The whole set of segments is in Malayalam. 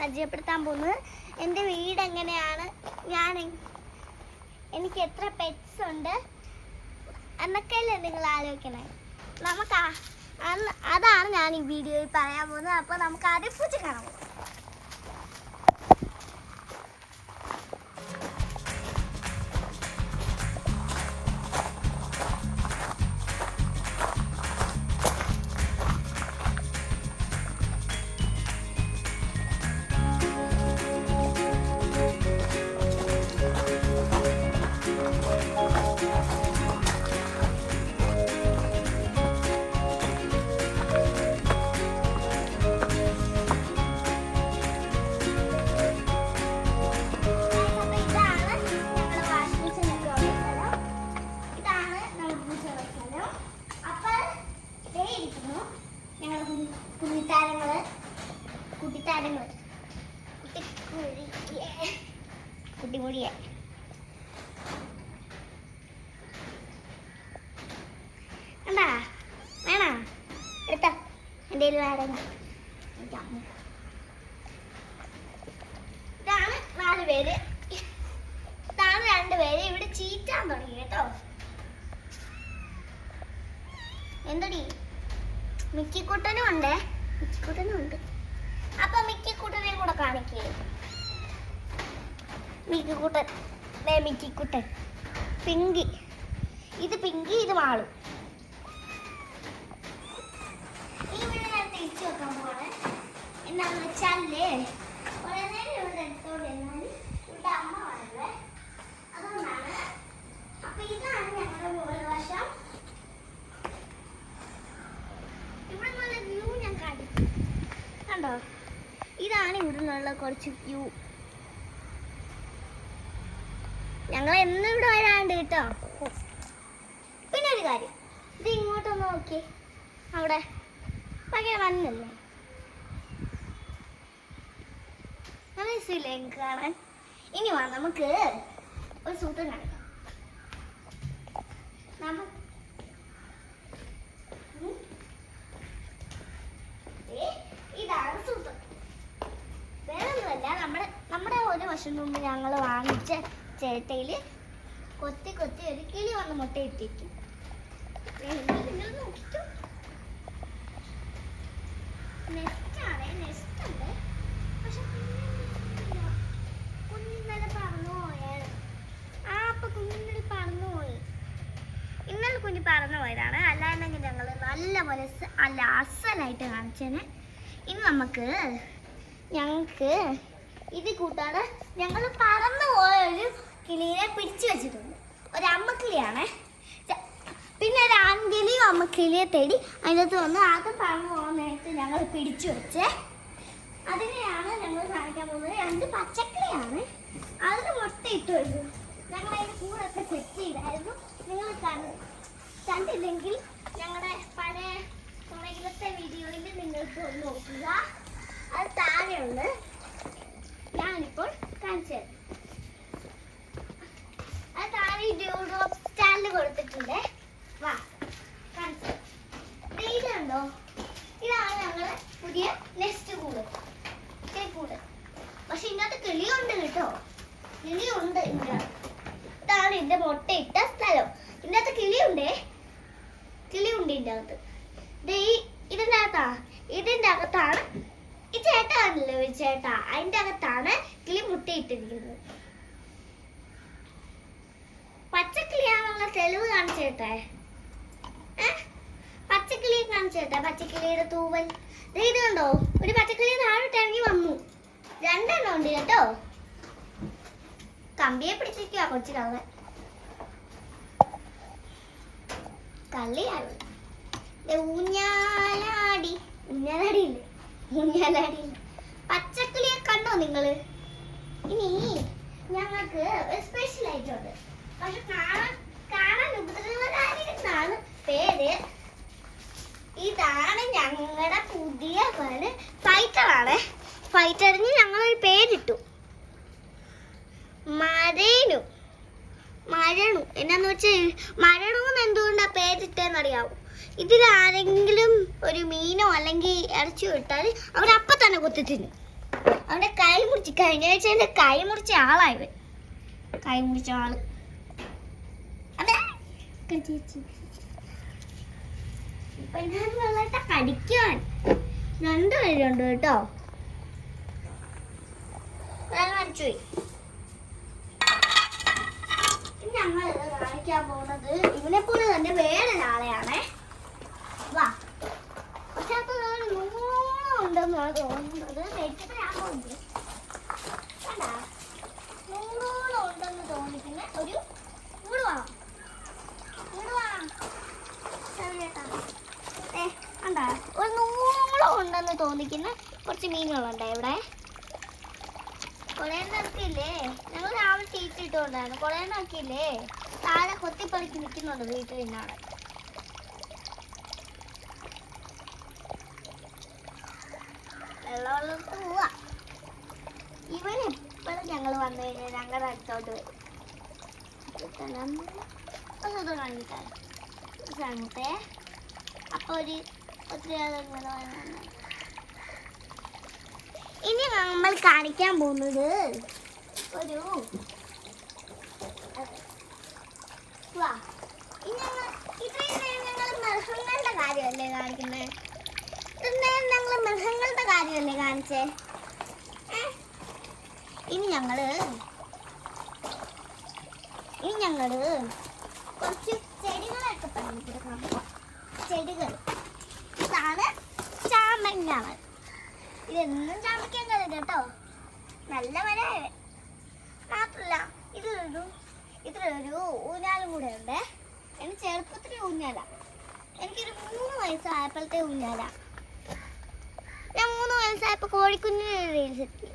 പരിചയപ്പെടുത്താൻ പോകുന്നത് എൻ്റെ വീട് എങ്ങനെയാണ്, എനിക്ക് എത്ര പെറ്റ്സ് ഉണ്ട് എന്നൊക്കെയല്ലേ നിങ്ങൾ ആലോചിക്കണേ. അതാണ് ഞാൻ ഈ വീഡിയോയിൽ പറയാൻ പോകുന്നത്. അപ്പോൾ നമുക്ക് ആദ്യം പൂച്ച കാണാൻ പോകും. കുട്ടിമുടിയെ എന്താ വേണോ എടുത്ത എൻ്റെ വേറെ. ഇതാണ് 4 പേര്, ഇതാണ് 2 പേര്. ഇവിടെ ചീറ്റാൻ തുടങ്ങി കേട്ടോ. എന്തടി മിക്കിക്കുട്ടനും ഉണ്ട്. അപ്പൊ മിക്കിക്കുട്ടനെ കൂടെ കാണിക്കേ. മിക്കിക്കുട്ടൻ പിങ്കി, ഇത് പിങ്കി, ഇത് മാളു. ഈ വീട് ഞാൻ തിരിച്ചു വെക്കാൻ പോവാണ്. എന്താണെന്ന് വെച്ചാലേ കുറേ നേരം ഇവിടെ എടുത്തോണ്ടിരുന്നാൽ ഇവിടെ അമ്മ വരവേ, അതുകൊണ്ടാണ്. അപ്പൊ ഇതാണ് ഞങ്ങളുടെ മുകൾ വശം. ഇവിടെ നല്ല വ്യൂ ഞാൻ കാണിക്കും, കണ്ടോ? ഇതാണ് ഇവിടെ നിന്നുള്ള കുറച്ച് വ്യൂ. ഞങ്ങൾ എന്നും ഇവിടെ വരാണ്ട് കേട്ടോ. പിന്നെ ഒരു കാര്യം, ഇത് ഇങ്ങോട്ടൊന്ന് നോക്കി, അവിടെ ഭയങ്കര മഞ്ഞല്ലേ, നല്ല രസമില്ലേ എനിക്ക് കാണാൻ. ഇനി വാ നമുക്ക് ഒരു സൂത്രം കാണിക്കാം. ഇതാണ് സൂത്രം, വേറൊന്നുമല്ല. നമ്മുടെ ഒരു വർഷം മുമ്പ് ഞങ്ങൾ വാങ്ങിച്ച ചേട്ടയിൽ കൊത്തി ഒരു കിളി വന്ന് മുട്ടയിട്ടിരിക്കും. നെസ്റ്റുണ്ട്, പക്ഷെ കുഞ്ഞിന്നലെ പറന്നു പോയാണ്. അപ്പൊ കുഞ്ഞിന്നലെ പറന്നു പോയി. ഇന്നലെ കുഞ്ഞ് പറന്നു പോയതാണ്. അല്ലാണ്ടെങ്കിൽ ഞങ്ങൾ നല്ല പോലെ അസലായിട്ട് കാണിച്ചേനെ. ഇനി ഞങ്ങൾക്ക് ഇത് കൂട്ടാതെ ഞങ്ങൾ പറന്നു പോയൊരു കിളിയെ പിടിച്ചു വെച്ചിട്ടുണ്ട്. ഒരു അമ്മക്കിളിയാണ്, പിന്നെ ഒരു ആൺകിളിയും അമ്മക്കിളിയെ തേടി അതിനകത്ത് വന്ന് ആദ്യം പറന്നു പോകാൻ നേരത്ത് ഞങ്ങൾ പിടിച്ചു വെച്ചേ. അതിനെയാണ് ഞങ്ങൾ കാണിക്കാൻ പോകുന്നത്. 2 പച്ചക്കിളിയാണ്, അതിന് മുട്ടയിട്ട് വരും. ഞങ്ങൾ അതിൻ്റെ കൂടൊക്കെ സെറ്റ് ചെയ്തായിരുന്നു. നിങ്ങൾ കണ്ടില്ലെങ്കിൽ ഞങ്ങളുടെ പഴയ കുറയിലത്തെ വീഡിയോയിൽ നിങ്ങൾക്ക് ഒന്ന് നോക്കുക, അത് താഴെയുണ്ട്. ഞാനിപ്പോൾ കാണിച്ചു തരാം. അത് താഴെ ഡ്രോപ്പ് സ്റ്റാൻഡ് കൊടുത്തിട്ടുണ്ട്. വാ കാണിച്ചു. ഇതുണ്ടോ, ഇതാണ് ഞങ്ങളുടെ പുതിയ നെസ്റ്റ് കൂട്. പക്ഷെ ഇതിനകത്ത് കിളിയുണ്ട് കേട്ടോ, കിളിയുണ്ട്. ഇതാണ് ഇതിന്റെ മുട്ടയിട്ട സ്ഥലം. ഇതിനകത്ത് കിളിയുണ്ട് ഇതിൻ്റെ അകത്ത്. ഇതിന്റെ അകത്താണ് ഈ ചേട്ടാണല്ലോ, ഒരു ചേട്ടാ, അതിന്റെ അകത്താണ് കിളി മുട്ടയിട്ടിരിക്കുന്നത്. പച്ചക്കിളിയാണുള്ള തെളിവ് കാണിച്ചേട്ടെ, പച്ചക്കിളിയെ കാണിച്ചേട്ടെ. പച്ചക്കിളിയുടെ തൂവൽ ഇത് കണ്ടോ, ഒരു പച്ചക്കിളി താഴോട്ട് ഇറങ്ങി വന്നു. 2 എണ്ണം ഉണ്ട് കേട്ടോ. കമ്പിയെ പിടിച്ചിരിക്കുക കൊച്ചു കള്ളിയാണ്. ഊഞ്ഞാലാടി പച്ചക്കിളിയെ കണ്ടോ നിങ്ങള്? ഇനി ഞങ്ങൾക്ക് ഒരു സ്പെഷ്യൽ ആയിട്ടുണ്ട്, പക്ഷെ കാണാൻ ഉപദ്രവകാരിയെന്നാണ് പേര്. ഇതാണ് ഞങ്ങളുടെ പുതിയ പേര്, ഫൈറ്ററാണ്. ഫൈറ്ററിന് ഞങ്ങളൊരു പേരിട്ടു, മരണു. എന്നാന്ന് വെച്ചാൽ മരണൂന്ന് എന്തുകൊണ്ടാ പേരിട്ടെന്നറിയാവോ? ഇതിലാരെങ്കിലും ഒരു മീനോ അല്ലെങ്കിൽ ഇറച്ചിയോ ഇട്ടാൽ അവരപ്പം തന്നെ കൊത്തി തിന്നും. അവന്റെ കൈ മുറിച്ച്, കഴിഞ്ഞ ആഴ്ച എന്റെ കൈ മുറിച്ച ആളായി. കൈ മുറിച്ച ആള് ഇപ്പൊ ഞാൻ വെള്ളത്തെ കടിക്കാൻ രണ്ടുപേരുണ്ട് കേട്ടോ. മരിച്ചുപോയി. ഞങ്ങൾ കാണിക്കാൻ പോകുന്നത് ഇവനെ പോലെ തന്നെ വേറൊരാളെയാണേ. വാ. പക്ഷെ അത് ഉണ്ടെന്നാണ് തോന്നുന്നത്. നൂറോളം ഉണ്ടെന്ന് തോന്നിക്കുന്ന ഒരു വീട് വേണം. കണ്ടാ, ഒരു നൂറോളം ഉണ്ടെന്ന് തോന്നിക്കുന്ന കുറച്ച് മീനുകളുണ്ട് ഇവിടെ. കൊളേണ്ടൊക്കെയില്ലേ, ഞങ്ങൾ രാവിലെ തീറ്റിട്ടുകൊണ്ടായിരുന്നു. കൊളേണ്ടൊക്കെയില്ലേ താഴെ കൊത്തിപ്പറിക്ക് നിൽക്കുന്നുണ്ട് വീട്ടിൽ നിന്നാണ്. വെള്ളമുള്ളത്ത് പോവാ. ഇവൻ എപ്പോഴും ഞങ്ങൾ വന്നു കഴിഞ്ഞാൽ ഞങ്ങളുടെ അടുത്തോട്ട് വരും. കാണിക്കാൻ സമയത്തെ അപ്പൊ ഒത്തിരി ഇനി നമ്മൾ കാണിക്കാൻ പോകുന്നത് ഒരു ഞങ്ങൾ മൃഗങ്ങളുടെ കാര്യമല്ലേ കാണിക്കുന്നത്? ഞങ്ങൾ മൃഗങ്ങളുടെ കാര്യമല്ലേ കാണിച്ചേ? ഇനി ഞങ്ങള് കുറച്ച് ചെടികളൊക്കെ പറഞ്ഞിട്ട് ചെടികൾ. ഇതാണ് ചാമ്പങ്ങ. ഇതെന്നും ചാമ്പിക്കാൻ കഴിയും കേട്ടോ. നല്ല മരമായ മാത്രല്ല ഇതിലൊരു ഊഞ്ഞാലും കൂടെ ഉണ്ട്. എനിക്ക് ചെറുപ്പത്തിലെ ഊഞ്ഞാല. എനിക്കൊരു 3 വയസ്സായപ്പോഴത്തെ ഊഞ്ഞാല. ഞാൻ 3 വയസ്സായപ്പോൾ കോഴിക്കുഞ്ഞിന് റീൽസെത്തി.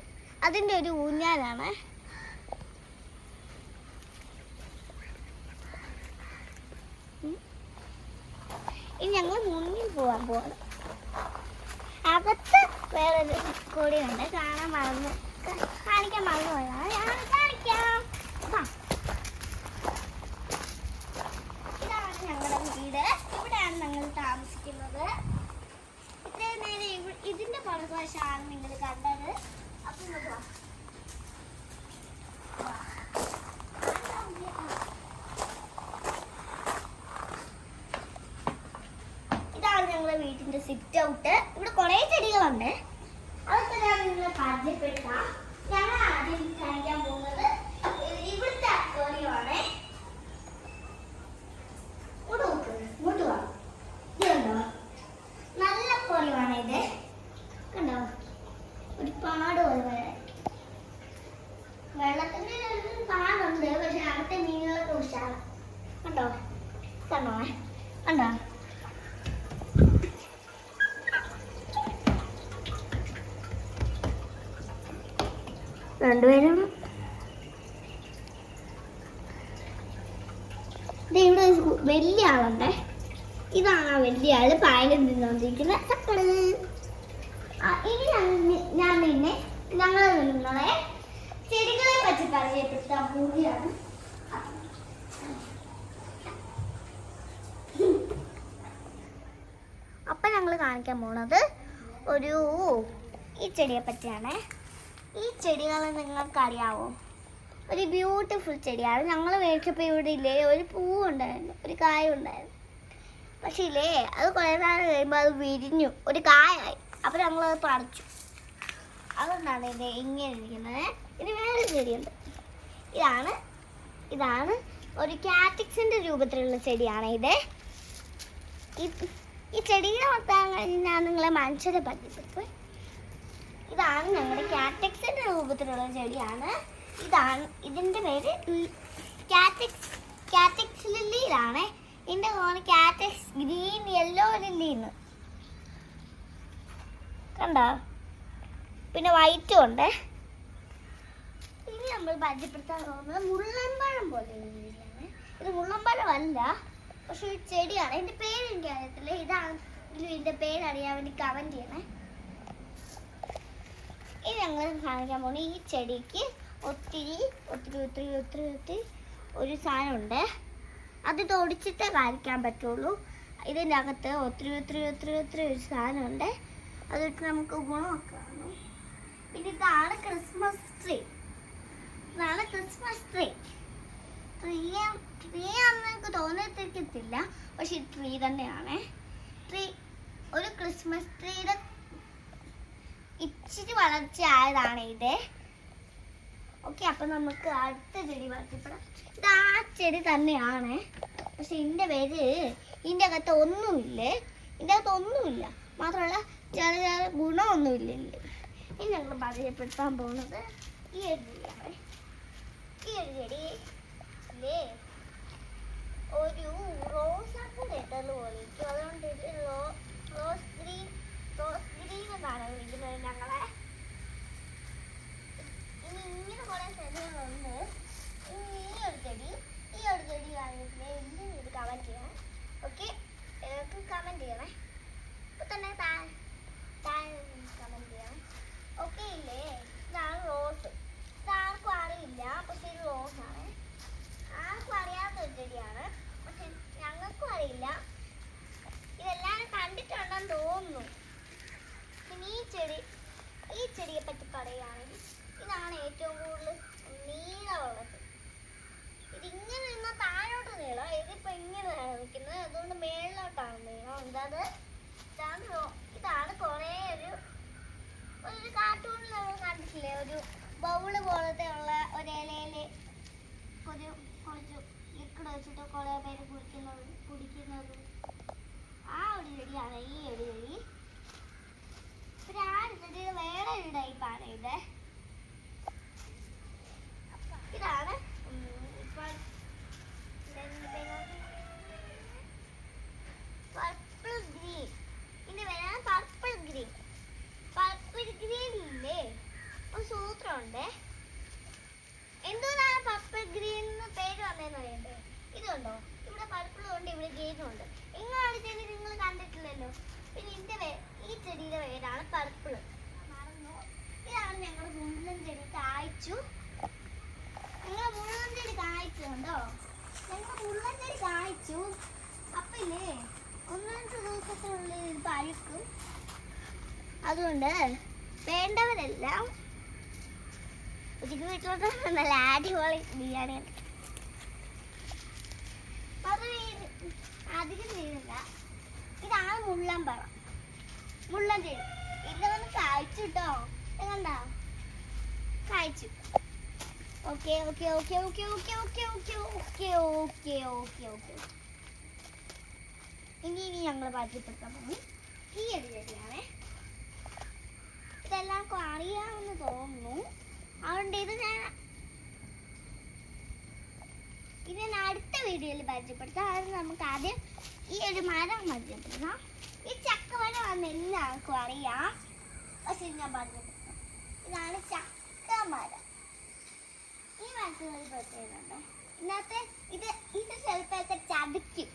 അതിൻ്റെ ഒരു ഊഞ്ഞാലാണ്. ഇനി ഞങ്ങൾ മുന്നിൽ പോകാൻ പോവാണ്. അകത്ത് വേറൊരു കൊടിയുണ്ട്. കാണിക്കാൻ മറന്നു പോയതാണ്. ഞാൻ കാണിക്കാം. ഇതാണ് ഞങ്ങളുടെ വീട്. ഇവിടെയാണ് ഞങ്ങൾ താമസിക്കുന്നത്. ഇത്രയും നേരം ഇതിന്റെ പുറകുവശമാണ് നിങ്ങൾ കണ്ടത്. അപ്പം ഇതാണ് ഞങ്ങളുടെ വീട്ടിന്റെ സിറ്റ് ഔട്ട്. ഇവിടെ കുറെ ചെടികളുണ്ട്. അതൊക്കെ ഞാൻ നിങ്ങളെ പരിചയപ്പെടുത്താം. ഞങ്ങൾ ആദ്യം കാണിക്കാൻ പോകുന്നത് ഇവിടുത്തെ അക്വേറിയമാണ്. ഇങ്ങോട്ട് വാ. ഇത് കണ്ടോ, നല്ല അക്വേറിയമാണ് ഇത്. കണ്ടോ, ഒരുപാട് വെള്ളത്തിന്റെ പാടുണ്ട്. പക്ഷെ അവിടുത്തെ മീനുകളൊക്കെ ഉഷാറാണ്. കണ്ടോ കണ്ടോ കണ്ടോ. രണ്ടുപേരും ഇവിടെ വലിയ ആളുണ്ട്. ഇതാണ് ആ വലിയ ആള് പായലിൽ നിന്നോണ്ടിരിക്കുന്ന ചക്കള്. ഇനി ഞാൻ നിങ്ങളെ ചെടികളെ പറ്റി പരിചയപ്പെടുത്താൻ പോവുകയാണ്. അപ്പൊ ഞങ്ങൾ കാണിക്കാൻ പോണത് ഈ ചെടിയെ പറ്റിയാണ്. ഈ ചെടികൾ നിങ്ങൾക്ക് അറിയാവോ? ഒരു ബ്യൂട്ടിഫുൾ ചെടിയാണ്. ഞങ്ങൾ മേടിച്ചപ്പോൾ ഇവിടെ ഇല്ലേ ഒരു പൂവുണ്ടായിരുന്നു, ഒരു കായ ഉണ്ടായിരുന്നു. പക്ഷേ ഇല്ലേ അത് കുറേ നാൾ കഴിയുമ്പോൾ അത് വിരിഞ്ഞു ഒരു കായായി. അപ്പോൾ ഞങ്ങളത് പറിച്ചു. അതുകൊണ്ടാണ് ഇത് ഇങ്ങനെ ഇരിക്കുന്നത്. ഇത് വേറെ ചെടിയുണ്ട്. ഇതാണ് ഒരു കാറ്റിക്സിൻ്റെ രൂപത്തിലുള്ള ചെടിയാണ് ഇത്. ഈ ചെടിയെ മൊത്തം കഴിഞ്ഞ് ഞാൻ നിങ്ങളെ മനുഷ്യരെ പറ്റിപ്പെട്ടു. ഇതാണ് ഞങ്ങളുടെ കാറ്റക്സിന്റെ രൂപത്തിലുള്ള ചെടിയാണ്. ഇതിന്റെ പേര് കാറ്റക്സ് ലില്ലിയിലാണ്. ഇതിന്റെ കാറ്റക്സ് ഗ്രീൻ യെല്ലോ ലില്ലിന്ന് കണ്ടോ. പിന്നെ വൈറ്റും ഉണ്ട്. ഇനി നമ്മൾ പരിചയപ്പെടുത്താൻ പോകുന്നത് മുള്ളൻപഴം പോലെയാണ്. ഇത് മുള്ളൻപഴമല്ല, പക്ഷെ ഒരു ചെടിയാണ്. ഇതിന്റെ പേര് എനിക്ക് അറിയത്തില്ല. ഇതിന്റെ പേരറിയാൻ വേണ്ടി കമന്റ് ചെയ്യണേ. ഇത് ഞങ്ങൾ കാണിക്കാൻ പോകുന്ന ഈ ചെടിക്ക് ഒത്തിരി ഒരു സാധനമുണ്ട്. അത് തൊടിച്ചിട്ടേ കാണിക്കാൻ പറ്റുള്ളൂ. ഇതിൻ്റെ അകത്ത് ഒത്തിരി ഒരു സാധനമുണ്ട്. അതൊക്കെ നമുക്ക് ഗുണമൊക്കെ കാണും. പിന്നെ ഇതാണ് ക്രിസ്മസ് ട്രീ. ഇതാണ് ക്രിസ്മസ് ട്രീ. ട്രീ ആണെന്ന് എനിക്ക് തോന്നത്തില്ല, പക്ഷെ ഈ ട്രീ തന്നെയാണ്. ട്രീ ഒരു ക്രിസ്മസ് ട്രീയുടെ ഇച്ചിരി വളർച്ച ആയതാണ് ഇത്. ഓക്കെ, അപ്പൊ നമുക്ക് അടുത്ത ചെടി വളർത്തിപ്പെടാം. ഇത് ആ ചെടി തന്നെയാണ്, പക്ഷെ ഇതിന്റെ പേര് ഇതിന്റെ അകത്ത് ഒന്നുമില്ല, മാത്രമല്ല ചെറിയ ഗുണമൊന്നുമില്ല. ഇനി ഞങ്ങൾ പരിചയപ്പെടുത്താൻ പോകുന്നത് ഈ ഒരു ചെടിയാണ്. ഈ ഒരു ചെടി ഒരു റോസാപ്പൂ ഇട്ടത് പോലെ ഇരിക്കും. അതുകൊണ്ട് ഇത് റോസ് ഗ്രീൻ എന്നാണ് വിളിക്കുന്നത് ഞങ്ങളെ. ഇനി ഇങ്ങനെ കുറെ ചെടികളുണ്ട്. ഇനി ഈ ഒരു ചെടി കാണിച്ചിട്ട് എന്ത് കമന്റ് ചെയ്യണം. ഓക്കെ, കമന്റ് ചെയ്യണേ. ഇപ്പൊ തന്നെ കമന്റ് ചെയ്യണം. ഓക്കെ ഇല്ലേ? ഇതാണ് റോസ്. ഇതാർക്കും അറിയില്ല, പക്ഷെ ഇത് റോസാണ്. ആർക്കും അറിയാത്ത ഒരു ചെടിയാണ്, പക്ഷെ ഞങ്ങൾക്കും അറിയില്ല. ഇതെല്ലാരും കണ്ടിട്ടുണ്ടെന്ന് തോന്നുന്നു. പിന്നെ ഈ ചെടിയെ പറ്റി പറയുകയാണെങ്കിൽ ഇതാണ് ഏറ്റവും കൂടുതൽ നീളമുള്ളത്. ഇതിങ്ങനെ നിന്നാൽ താഴോട്ട് നീളം, ഇതിപ്പോ ഇങ്ങനെയാണ് നിൽക്കുന്നത്, അതുകൊണ്ട് മേളിലോട്ടാണ് നീളം. ഇതാണ് കുറേ ഒരു കാർട്ടൂണിൽ നമ്മൾ കണ്ടിട്ടില്ലേ, ഒരു ബൗള് പോലത്തെ ഉള്ള ഒരു ഇലയില് കുറച്ച് ലിക്വിഡ് വെച്ചിട്ട് കുറെ പേര് കുടിക്കുന്നത്. ആ ഒരു ചെടിയാണ് ഈ ഒരു ചെടി. പിന്നെ ആ ഒരു ചെടിയുടെ വേറെ ഒരു ടൈപ്പാണ് ഇത്. ഇതാണ് പർപ്പിൾ ഗ്രീൻ. ഇതിന്റെ പേരാണ് പർപ്പിൾ ഗ്രീൻ. പർപ്പിൾ ഗ്രീനില്ലേ ഒരു സൂത്രമുണ്ട്. എന്തുകൊണ്ടാണ് പർപ്പിൾ ഗ്രീൻ പേര് വന്നതെന്ന് അറിയണ്ടേ? ഇതുണ്ടോ, ഇവിടെ പർപ്പിളും ഉണ്ട്, ഇവിടെ ഗ്രീനും ഉണ്ട്. ഇങ്ങനെയാണ് ചെടി നിങ്ങൾ കണ്ടിട്ടില്ലല്ലോ. പിന്നെ ഈ ചെടിയുടെ പേരാണ് പർപ്പിൾ. ഇതാണ് ഞങ്ങളുടെ മുള്ളൻ ചെടി കായ്ച്ചു. ഞങ്ങളുടെ മുള്ളൻ ചെടി കായ്ച്ചുണ്ടോ? ഞങ്ങളുടെ മുള്ളൻ ചെടി കായ്ച്ചു. അപ്പൊ ഇല്ലേ 1-2 ദിവസത്തിനുള്ളിൽ ഇത് പഴുക്കും. അതുകൊണ്ട് വേണ്ടവരെല്ലാം വീട്ടിലോട്ട് നല്ല അടിപൊളി ബിരിയാണി. അധികം ചെയ്യുന്നില്ല. ഇതാണ് മുള്ളൻ ചെടി. ഇത് വന്ന് കായ്ച്ചു കേട്ടോ, കണ്ടോ? കായ്ച്ചു. ഓക്കെ. ഇനി ഞങ്ങൾ പരിചയപ്പെടുത്താൻ പോകും ഈ ഒരു ചെടിയാണ്. ഇതെല്ലാവർക്കും അറിയാമെന്ന് തോന്നുന്നു, അതുകൊണ്ട് ഇത് ഞാൻ അടുത്ത വീഡിയോയിൽ പരിചയപ്പെടുത്താം. അത് നമുക്ക് ആദ്യം ഈ ഒരു മരം പരിചയപ്പെടുത്താം. ഈ ചക്കമരം വന്ന് എല്ലാവർക്കും അറിയാം, പക്ഷെ ഞാൻ പരിചയപ്പെടുത്താം. ഇതാണ് ചക്കമരം. ഈ മരത്തിന് ഒരു പ്രത്യേകത, ഇതിനകത്ത് ഇത് ചിലപ്പോഴൊക്കെ ചതിക്കും.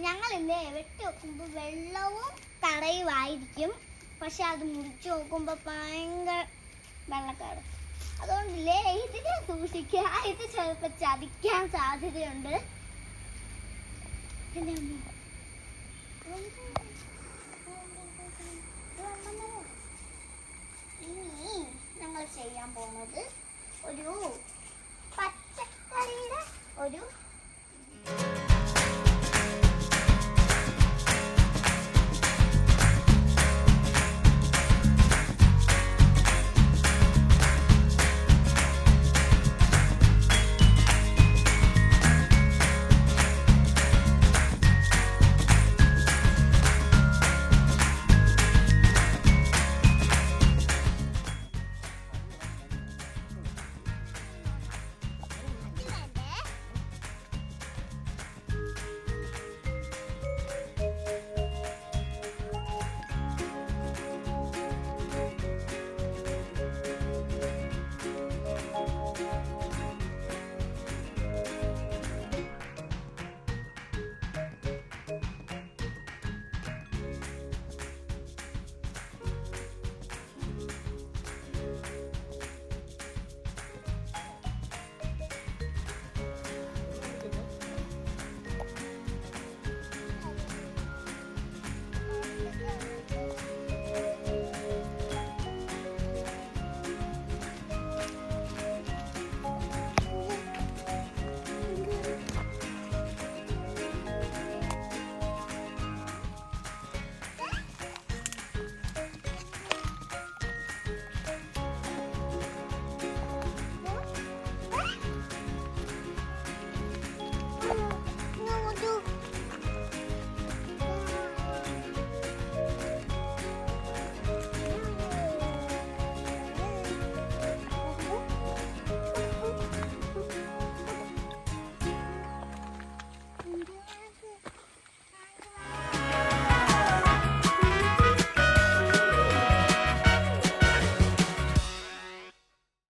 ഞങ്ങളില്ലേ വെട്ടി വെക്കുമ്പോൾ വെള്ളവും തറയുമായിരിക്കും, പക്ഷെ അത് മുറിച്ച് നോക്കുമ്പോൾ ഭയങ്കര വെള്ളക്കാട്. അതുകൊണ്ടില്ലേ ഇതിനെ സൂക്ഷിക്കുക. ഇത് ചിലപ്പോൾ ചതിക്കാൻ സാധ്യതയുണ്ട്. ഇനി ഞങ്ങൾ ചെയ്യാൻ പോകുന്നത് ഒരു